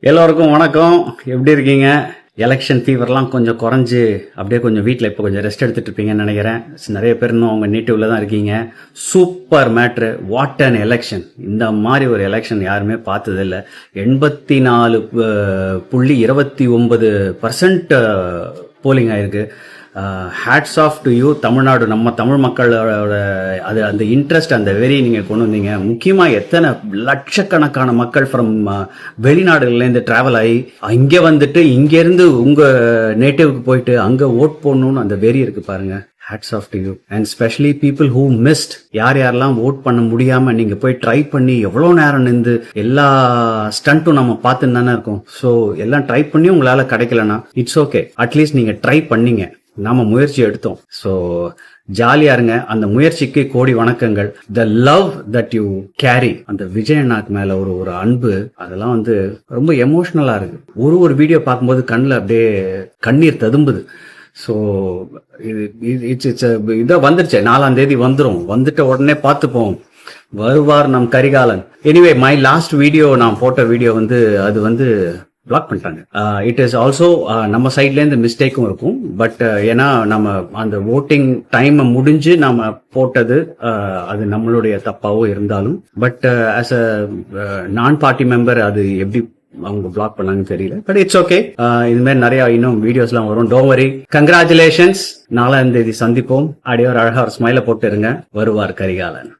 எல்லோருக்கும் வணக்கம். எப்படி இருக்கீங்க? எலெக்ஷன் ஃபீவர்லாம் கொஞ்சம் குறைஞ்சு அப்படியே கொஞ்சம் வீட்டில் இப்போ கொஞ்சம் ரெஸ்ட் எடுத்துட்டு இருப்பீங்கன்னு நினைக்கிறேன். நிறைய பேர் இன்னும் அவங்க நேட்டிவ்ல தான் இருக்கீங்க. Super matter, what an election. இந்த மாதிரி ஒரு எலெக்ஷன் யாருமே பார்த்ததில்லை. 84.29% போலிங் ஆயிருக்கு. Hats off to you Tamil Nadu. நம்ம தமிழ் மக்களோட அது அந்த இன்ட்ரெஸ்ட், அந்த வெறி நீங்கள் கொண்டு வந்தீங்க. முக்கியமாக எத்தனை லட்சக்கணக்கான மக்கள் ஃப்ரம் வெளிநாடுகள்லேருந்து ட்ராவல் ஆகி இங்கே வந்துட்டு இங்கேருந்து உங்கள் நேட்டிவ்க்கு போயிட்டு அங்கே ஓட் போடணும்னு அந்த வெறி இருக்குது பாருங்க. Hats off to you. And specially people who missed. யாரெல்லாம் ஓட் பண்ண முடியாமல் நீங்கள் போய் ட்ரை பண்ணி எவ்வளோ நேரம் நின்று எல்லா ஸ்டண்ட்டும் நம்ம பார்த்துன்னு தானே இருக்கோம். ஸோ எல்லாம் ட்ரை பண்ணி உங்களால் கிடைக்கலன்னா இட்ஸ் ஓகே. அட்லீஸ்ட் நீங்கள் ட்ரை பண்ணீங்க, நாம முயற்சி எடுத்தோம். ஸோ ஜாலியா இருங்க. அந்த முயற்சிக்கு கோடி வணக்கங்கள். The love that you carry, அந்த விஜயநாத் மேல ஒரு அன்பு, அதெல்லாம் வந்து ரொம்ப எமோஷனலா இருக்கு. ஒரு வீடியோ பார்க்கும்போது கண்ணில் அப்படியே கண்ணீர் ததும்புது. ஸோ இதை வந்துருச்சு. 4ஆம் தேதி வந்துடும். வந்துட்ட உடனே பார்த்துப்போம். வருவார் நம் Karikalan. Anyway, my last video, நான் போட்ட வீடியோ வந்து அது வந்து பிளாக் பண்ணிட்டாங்க. இட் இஸ் ஆல்சோ நம்ம சைட்லேருந்து மிஸ்டேக்கும் இருக்கும். பட் ஏன்னா நம்ம அந்த ஓட்டிங் டைம் முடிஞ்சு நம்ம போட்டது, அது நம்மளுடைய தப்பாகவும் இருந்தாலும், பட் ஆஸ் அ நான் பார்ட்டி மெம்பர் அது எப்படி அவங்க பிளாக் பண்ணாங்கன்னு தெரியல. But it's okay. இது மாதிரி நிறைய இன்னும் வீடியோஸ்லாம் வரும். Don't worry. கங்க்ராச்சுலேஷன்ஸ். 4ஆம் தேதி சந்திப்போம். அப்படியே ஒரு அழகா ஒரு ஸ்மைல போட்டு இருங்க. வருவார் கரிகாலன்.